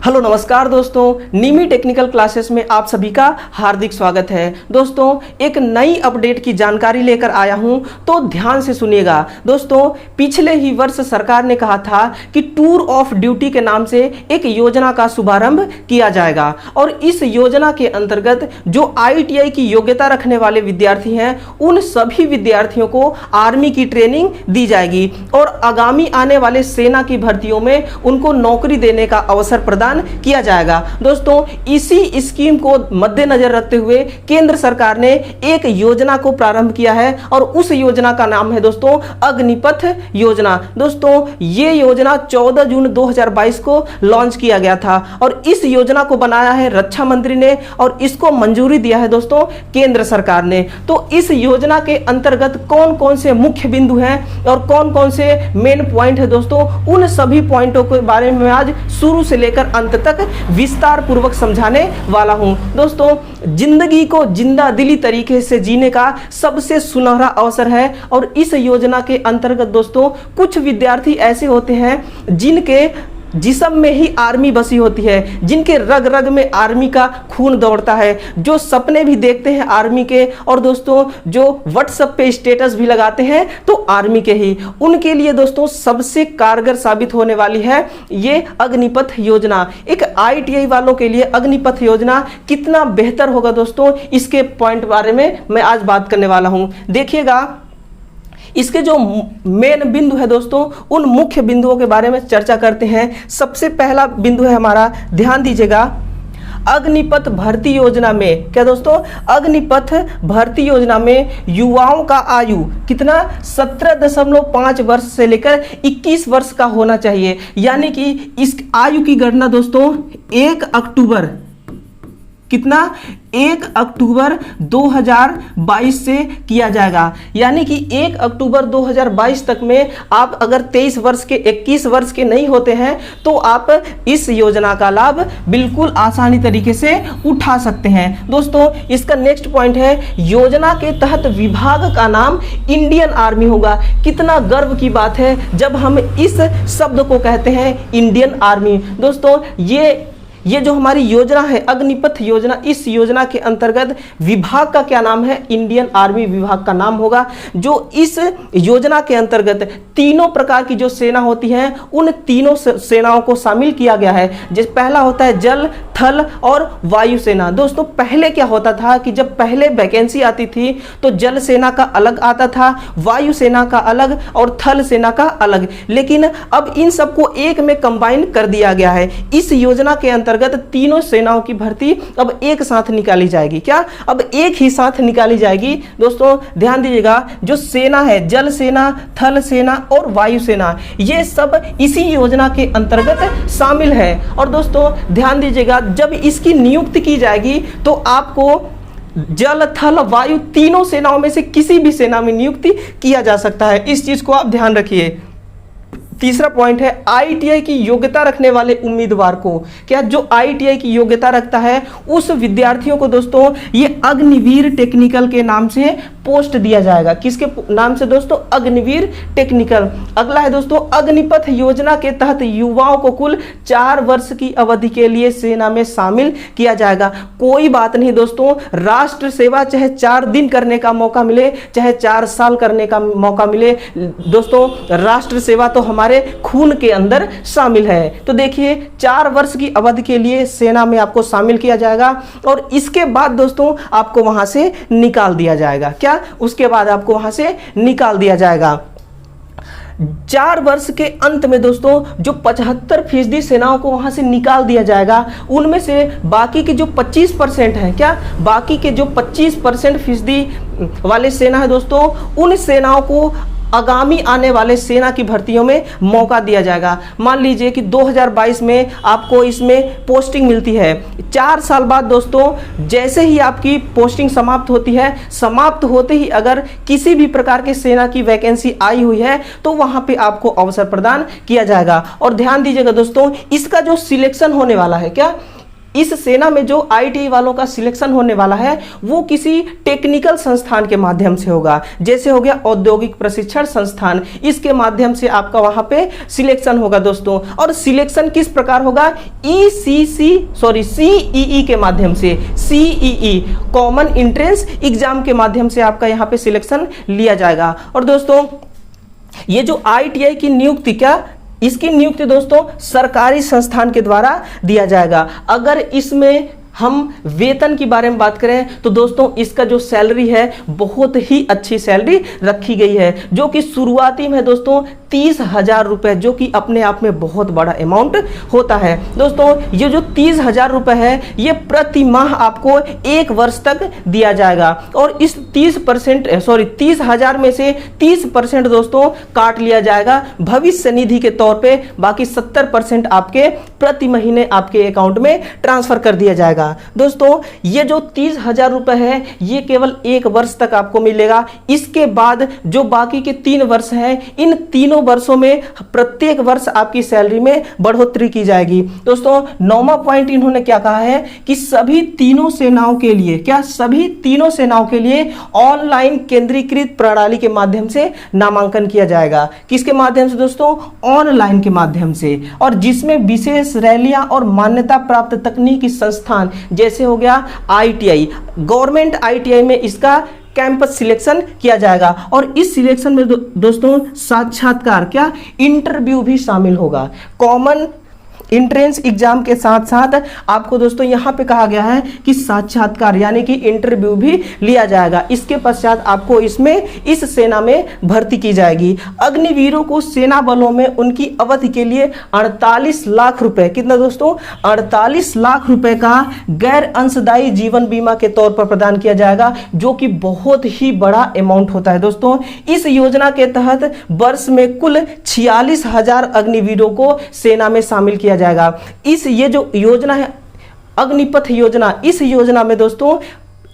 Hello नमस्कार दोस्तों, नीमी technical classes में आप सभी का हार्दिक स्वागत है। दोस्तों एक नई अपडेट की जानकारी लेकर आया हूं, तो ध्यान से सुनिएगा। दोस्तों पिछले ही वर्ष सरकार ने कहा था कि टूर ऑफ ड्यूटी के नाम से एक योजना का शुभारंभ किया जाएगा और इस योजना के अंतर्गत जो ITI की योग्यता रखने वाले विद्यार्थी हैं उन सभी विद्यार्थियों को आर्मी की ट्रेनिंग दी जाएगी और आगामी आने वाले सेना की भर्तियों में उनको नौकरी देने का अवसर प्रदान किया जाएगा। दोस्तों इसी स्कीम को मद्देनजर रखते हुए केंद्र सरकार ने एक योजना को प्रारंभ किया है और उस योजना का नाम है दोस्तों अग्निपथ योजना। दोस्तों ये योजना 14 जून 2022 को लॉन्च किया गया था और इस योजना को बनाया है रक्षा मंत्री ने और इसको मंजूरी दिया है दोस्तों केंद्र सरकार ने। तो इस योजना के अंतर्गत कौन कौन से मुख्य बिंदु हैं और कौन कौन से मेन पॉइंट है दोस्तों, उन सभी पॉइंटों के बारे में आज शुरू से लेकर अंत तक विस्तार पूर्वक समझाने वाला हूं। दोस्तों जिंदगी को जिंदा दिली तरीके से जीने का सबसे सुनहरा अवसर है और इस योजना के अंतर्गत दोस्तों कुछ विद्यार्थी ऐसे होते हैं जिनके जिस्म में ही आर्मी बसी होती है, जिनके रग रग में आर्मी का खून दौड़ता है, जो सपने भी देखते हैं आर्मी के और दोस्तों जो व्हाट्सएप पे स्टेटस भी लगाते हैं तो आर्मी के ही, उनके लिए दोस्तों सबसे कारगर साबित होने वाली है ये अग्निपथ योजना। एक ITI वालों के लिए अग्निपथ योजना कितना बेहतर होगा दोस्तों, इसके पॉइंट बारे में मैं आज बात करने वाला हूं। देखिएगा इसके जो मेन बिंदु है दोस्तों उन मुख्य बिंदुओं के बारे में चर्चा करते हैं। सबसे पहला बिंदु है हमारा, ध्यान दीजिएगा, अग्निपथ भर्ती योजना में क्या दोस्तों, अग्निपथ भर्ती योजना में युवाओं का आयु कितना 17.5 वर्ष से लेकर 21 वर्ष का होना चाहिए। यानी कि इस आयु की गणना दोस्तों 1 अक्टूबर कितना 1 अक्टूबर 2022 से किया जाएगा। यानी कि 1 अक्टूबर 2022 तक में आप अगर 23 वर्ष के 21 वर्ष के नहीं होते हैं तो आप इस योजना का लाभ बिल्कुल आसानी तरीके से उठा सकते हैं। दोस्तों इसका नेक्स्ट पॉइंट है, योजना के तहत विभाग का नाम इंडियन आर्मी होगा। कितना गर्व की बात है जब हम इस शब्द को कहते हैं इंडियन आर्मी। दोस्तों ये जो हमारी योजना है अग्निपथ योजना, इस योजना के अंतर्गत विभाग का क्या नाम है, इंडियन आर्मी विभाग का नाम होगा। जो इस योजना के अंतर्गत तीनों प्रकार की जो सेना होती हैं उन तीनों सेनाओं को शामिल किया गया है। जिस पहला होता है जल, थल और वायु सेना। दोस्तों पहले क्या होता था कि जब पहले वैकेंसी आती थी तो जल सेना का अलग आता था, वायु सेना का अलग और थल सेना का अलग, लेकिन अब इन सबको एक में कंबाइन कर दिया गया है। इस योजना के अंतर्गत तीनों सेनाओं की भर्ती अब एक साथ निकाली जाएगी। क्या अब एक ही साथ निकाली जाएगी? दोस्तों ध्यान दीजिएगा, जो सेना है जल सेना, थल सेना और वायु सेना, ये सब इसी योजना के अंतर्गत शामिल है। और दोस्तों ध्यान दीजिएगा, जब इसकी नियुक्ति की जाएगी तो आपको जल, थल, वायु तीनों सेनाओं में से किसी भी सेना में नियुक्ति किया जा सकता है। इस चीज को आप ध्यान रखिए। तीसरा पॉइंट है ITI की योग्यता रखने वाले उम्मीदवार को, क्या जो ITI की योग्यता रखता है उस विद्यार्थियों को दोस्तों ये अग्निवीर टेक्निकल के नाम से पोस्ट दिया जाएगा। किसके नाम से दोस्तों? अग्निवीर टेक्निकल। अगला है दोस्तों, अग्निपथ योजना के तहत युवाओं को कुल 4 वर्ष की अवधि के लिए सेना में शामिल किया जाएगा। कोई बात नहीं दोस्तों, राष्ट्र सेवा चाहे 4 दिन करने का मौका मिले चाहे 4 साल करने का मौका मिले, दोस्तों राष्ट्र सेवा तो हमारे खून के अंदर शामिल है। तो देखिए 4 वर्ष की अवधि के लिए सेना में आपको शामिल किया जाएगा और इसके बाद दोस्तों आपको वहां से निकाल दिया जाएगा। क्या उसके बाद आपको वहां से निकाल दिया जाएगा। 4 वर्ष के अंत में दोस्तों जो 75% सेनाओं को वहां से निकाल दिया जाएगा, उनमें से बाकी के जो 25% हैं, क्या बाकी के जो 25% वाले सेना है दोस्तों, उन सेनाओं को आगामी आने वाले सेना की भर्तियों में मौका दिया जाएगा। मान लीजिए कि 2022 में आपको इसमें पोस्टिंग मिलती है, 4 साल बाद दोस्तों जैसे ही आपकी पोस्टिंग समाप्त होती है, समाप्त होते ही अगर किसी भी प्रकार के सेना की वैकेंसी आई हुई है तो वहां पे आपको अवसर प्रदान किया जाएगा। और ध्यान दीजिएगा दोस्तों, इसका जो सिलेक्शन होने वाला है, क्या इस सेना में जो आईटीआई वालों का सिलेक्शन होने वाला है वो किसी टेक्निकल संस्थान के माध्यम से होगा, जैसे हो गया औद्योगिक प्रशिक्षण संस्थान, इसके माध्यम से आपका वहां पे सिलेक्शन होगा दोस्तों। और सिलेक्शन किस प्रकार होगा, सीईई के माध्यम से, सीईई कॉमन एंट्रेंस एग्जाम के माध्यम से आपका यहां पे सिलेक्शन लिया जाएगा। और दोस्तों ये जो आईटीआई की नियुक्ति, क्या इसकी नियुक्ति दोस्तों सरकारी संस्थान के द्वारा दिया जाएगा। अगर इसमें हम वेतन की बारे में बात करें तो दोस्तों इसका जो सैलरी है बहुत ही अच्छी सैलरी रखी गई है, जो कि शुरुआती में दोस्तों 30,000 रुपए, जो कि अपने आप में बहुत बड़ा अमाउंट होता है। दोस्तों ये जो 30,000 रुपए है ये प्रति माह आपको 1 वर्ष तक दिया जाएगा। और इस 30,000 में से 30% दोस्तों काट लिया जाएगा भविष्य निधि के तौर पे, बाकी 70% आपके प्रति महीने आपके अकाउंट में ट्रांसफर कर दिया जाएगा। दोस्तों ये जो 30,000 रुपए है ये केवल 1 वर्ष तक आपको मिलेगा। इसके बाद जो बाकी के 3 वर्ष हैं, इन तीनों वर्षों में प्रत्येक वर्ष आपकी सैलरी में बढ़ोतरी की जाएगी। दोस्तों 9वां पॉइंट इन्होंने क्या कहा है कि सभी तीनों सेनाओं के लिए, क्या सभी तीनों सेनाओं के लिए ऑनलाइन केंद्रीकृत प्रणाली के माध्यम से नामांकन किया जाएगा। किसके माध्यम से दोस्तों, ऑनलाइन के माध्यम से, और जिसमें विशेष रैलियां और मान्यता प्राप्त तकनीकी संस्थान जैसे हो गया आईटीआई, गवर्नमेंट आईटीआई में इसका कैंपस सिलेक्शन किया जाएगा। और इस सिलेक्शन में दोस्तों साक्षात्कार, क्या इंटरव्यू भी शामिल होगा। कॉमन एंट्रेंस एग्जाम के साथ साथ आपको दोस्तों यहां पे कहा गया है कि साक्षात्कार यानी कि इंटरव्यू भी लिया जाएगा। इसके पश्चात आपको इसमें इस सेना में भर्ती की जाएगी। अग्निवीरों को सेना बलों में उनकी अवधि के लिए 48 लाख रुपए, कितना दोस्तों, 48 लाख रुपए का गैर अंशदायी जीवन बीमा के तौर पर प्रदान किया जाएगा, जो कि बहुत ही बड़ा अमाउंट होता है। दोस्तों इस योजना के तहत वर्ष में कुल 46,000 अग्निवीरों को सेना में शामिल किया जाएगा। ये जो योजना है अग्निपथ योजना, इस योजना में दोस्तों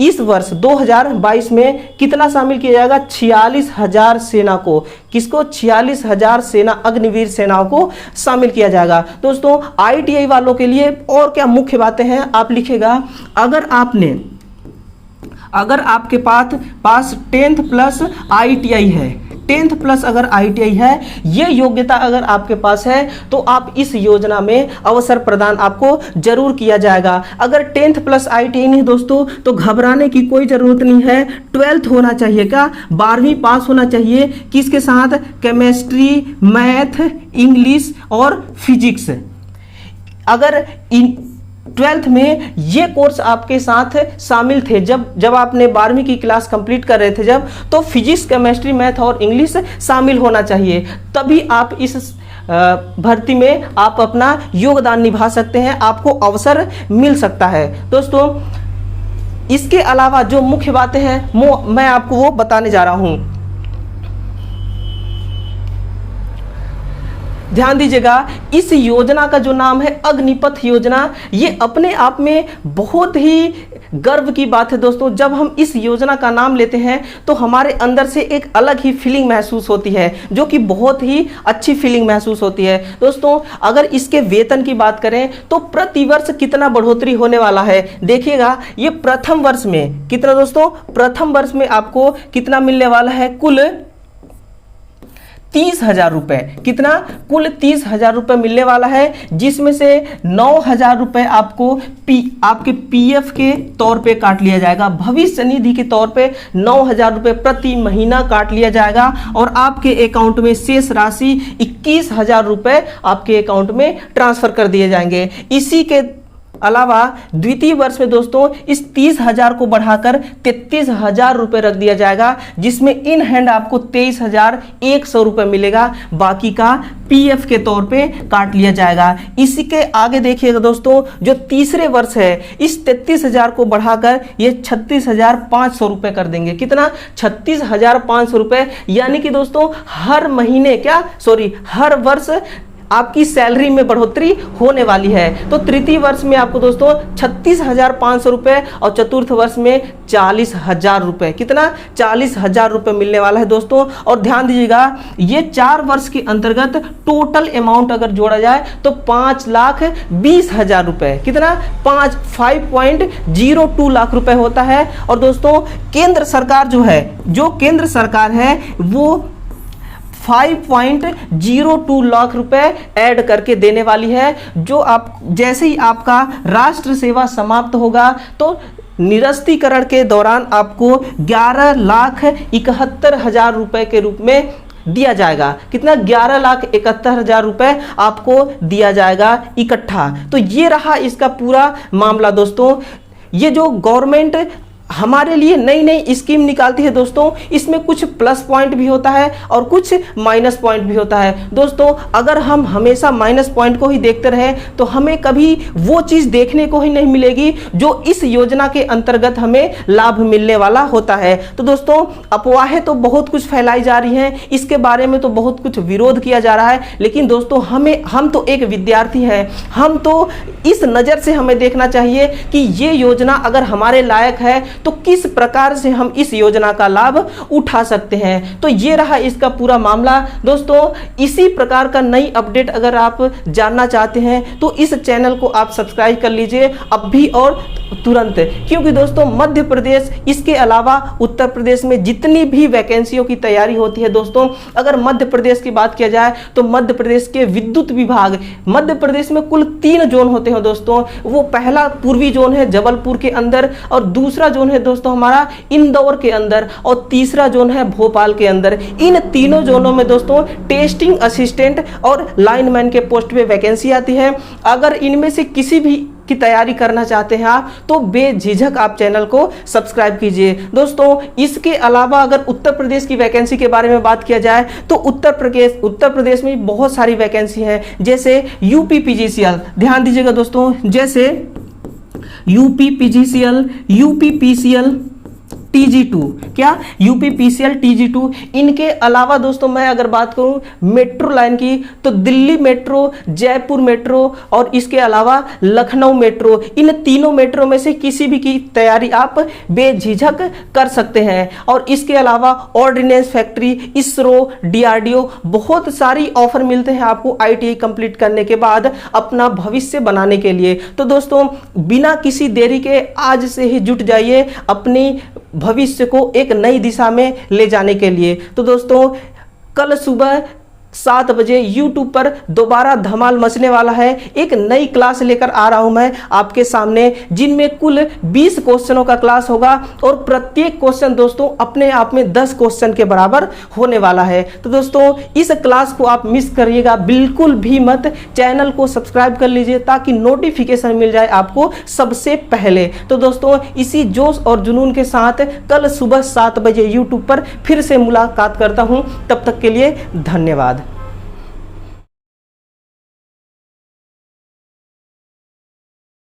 इस वर्ष 2022 में कितना शामिल किया जाएगा, 46,000 सेना को, किसको, 46,000 सेना अग्निवीर सेनाओं को शामिल किया जाएगा। दोस्तों आईटीआई वालों के लिए और क्या मुख्य बातें हैं आप लिखेगा, अगर आपके पास 10th प्लस आईटीआई है, 10th प्लस अगर आईटीआई है, ये योग्यता अगर आपके पास है तो आप इस योजना में अवसर प्रदान आपको जरूर किया जाएगा। अगर 10th प्लस आईटीआई नहीं दोस्तों तो घबराने की कोई जरूरत नहीं है, 12th होना चाहिए, क्या 12वीं पास होना चाहिए, किसके साथ, केमिस्ट्री, मैथ, इंग्लिश और फिजिक्स। अगर 12th में ये कोर्स आपके साथ शामिल थे, जब आपने 12वीं की क्लास कंप्लीट कर रहे थे जब, तो फिजिक्स, केमिस्ट्री, मैथ और इंग्लिश शामिल होना चाहिए, तभी आप इस भर्ती में आप अपना योगदान निभा सकते हैं, आपको अवसर मिल सकता है। दोस्तों इसके अलावा जो मुख्य बातें हैं मैं आपको वो बताने जा रहा हूं। ध्यान दीजिएगा, इस योजना का जो नाम है अग्निपथ योजना, ये अपने आप में बहुत ही गर्व की बात है दोस्तों। जब हम इस योजना का नाम लेते हैं तो हमारे अंदर से एक अलग ही फीलिंग महसूस होती है, जो कि बहुत ही अच्छी फीलिंग महसूस होती है। दोस्तों अगर इसके वेतन की बात करें तो प्रति वर्ष कितना बढ़ोतरी होने वाला है, देखिएगा। ये प्रथम वर्ष में कितना दोस्तों, प्रथम वर्ष में आपको कितना मिलने वाला है, कुल 30,000 रुपए, कितना, कुल 30,000 रुपए मिलने वाला है, जिसमें से 9,000 रुपए आपको आपके पीएफ के तौर पे काट लिया जाएगा, भविष्य निधि के तौर पे 9,000 रुपए प्रति महीना काट लिया जाएगा, और आपके अकाउंट में शेष राशि 21,000 रुपए आपके अकाउंट में ट्रांसफर कर दिए जाएंगे। इसी के अलावा द्वितीय वर्ष में दोस्तों इस 30,000 को बढ़ाकर 33,000 रुपए रख दिया जाएगा, जिसमें इन हैंड आपको 23,100 रुपए मिलेगा, बाकी का पीएफ के तौर पे काट लिया जाएगा। इसी के आगे देखिएगा दोस्तों, जो तीसरे वर्ष है, इस 33,000 को बढ़ाकर ये 36,500 रुपए कर देंगे, कितना, 36,500 रुपए, यानी कि दोस्तों हर महीने, हर वर्ष आपकी सैलरी में बढ़ोतरी होने वाली है। तो तृतीय वर्ष में आपको दोस्तों 36,500 रुपए और चतुर्थ वर्ष में 40,000 रुपए, कितना 40,000 रुपए मिलने वाला है दोस्तों। और ध्यान दीजिएगा, ये 4 वर्ष के अंतर्गत टोटल अमाउंट अगर जोड़ा जाए तो 5,20,000 रुपए, कितना 5.02 लाख रुपए होता है। और दोस्तों केंद्र सरकार जो केंद्र सरकार है वो 5.02 लाख रुपए ऐड करके देने वाली है। जो आप जैसे ही आपका राष्ट्र सेवा समाप्त होगा तो निरस्तीकरण के दौरान आपको 11,71,000 रुपए के रूप में दिया जाएगा। कितना 11,71,000 रुपए आपको दिया जाएगा इकट्ठा। तो ये रहा इसका पूरा मामला दोस्तों। ये जो गवर्नमेंट हमारे लिए नई नई स्कीम निकालती है दोस्तों, इसमें कुछ प्लस पॉइंट भी होता है और कुछ माइनस पॉइंट भी होता है दोस्तों। अगर हम हमेशा माइनस पॉइंट को ही देखते रहे तो हमें कभी वो चीज़ देखने को ही नहीं मिलेगी जो इस योजना के अंतर्गत हमें लाभ मिलने वाला होता है। तो दोस्तों अफवाहें तो बहुत कुछ फैलाई जा रही हैं, इसके बारे में तो बहुत कुछ विरोध किया जा रहा है, लेकिन दोस्तों हम तो एक विद्यार्थी हैं, हम तो इस नज़र से हमें देखना चाहिए कि ये योजना अगर हमारे लायक है तो किस प्रकार से हम इस योजना का लाभ उठा सकते हैं। तो ये रहा इसका पूरा मामला दोस्तों। इसी प्रकार का नई अपडेट अगर आप जानना चाहते हैं तो इस चैनल को आप सब्सक्राइब कर लीजिए अभी और तुरंत, क्योंकि दोस्तों मध्य प्रदेश इसके अलावा उत्तर प्रदेश में जितनी भी वैकेंसियों की तैयारी होती है दोस्तों, अगर मध्य प्रदेश की बात किया जाए तो मध्य प्रदेश के विद्युत विभाग, मध्य प्रदेश में कुल 3 जोन होते हैं दोस्तों। वो पहला पूर्वी जोन है जबलपुर के अंदर, और दूसरा जोन है दोस्तों हमारा इंदौर के अंदर, और तीसरा जोन है भोपाल के अंदर। इन तीनों जोनों में दोस्तों टेस्टिंग असिस्टेंट और लाइनमैन के पोस्ट पे वैकेंसी आती है। अगर इनमें से किसी भी की तैयारी करना चाहते हैं आप तो बेझिझक आप चैनल को सब्सक्राइब कीजिए दोस्तों। इसके अलावा अगर उत्तर प्रदेश की वैकेंसी के बारे में बात किया जाए तो उत्तर प्रदेश में बहुत सारी वैकेंसी हैं, जैसे यूपी पीजीसीएल, ध्यान दीजिएगा दोस्तों, जैसे UP PGCL, UP PCL TG2, क्या यूपी पीसीएल TG2। इनके अलावा दोस्तों मैं अगर बात करूं मेट्रो लाइन की तो दिल्ली मेट्रो, जयपुर मेट्रो और इसके अलावा लखनऊ मेट्रो, इन तीनों मेट्रो में से किसी भी की तैयारी आप बेझिझक कर सकते हैं। और इसके अलावा ऑर्डिनेंस फैक्ट्री, इसरो, DRDO, बहुत सारी ऑफर मिलते हैं आपको ITI कंप्लीट करने के बाद अपना भविष्य बनाने के लिए। तो दोस्तों बिना किसी देरी के आज से ही जुट जाइए अपनी भविष्य को एक नई दिशा में ले जाने के लिए। तो दोस्तों कल सुबह 7 बजे YouTube पर दोबारा धमाल मचने वाला है। एक नई क्लास लेकर आ रहा हूं मैं आपके सामने, जिनमें कुल 20 क्वेश्चनों का क्लास होगा और प्रत्येक क्वेश्चन दोस्तों अपने आप में 10 क्वेश्चन के बराबर होने वाला है। तो दोस्तों इस क्लास को आप मिस करिएगा बिल्कुल भी मत। चैनल को सब्सक्राइब कर लीजिए ताकि नोटिफिकेशन मिल जाए आपको सबसे पहले। तो दोस्तों इसी जोश और जुनून के साथ कल सुबह 7 बजे YouTube पर फिर से मुलाकात करता हूं। तब तक के लिए धन्यवाद।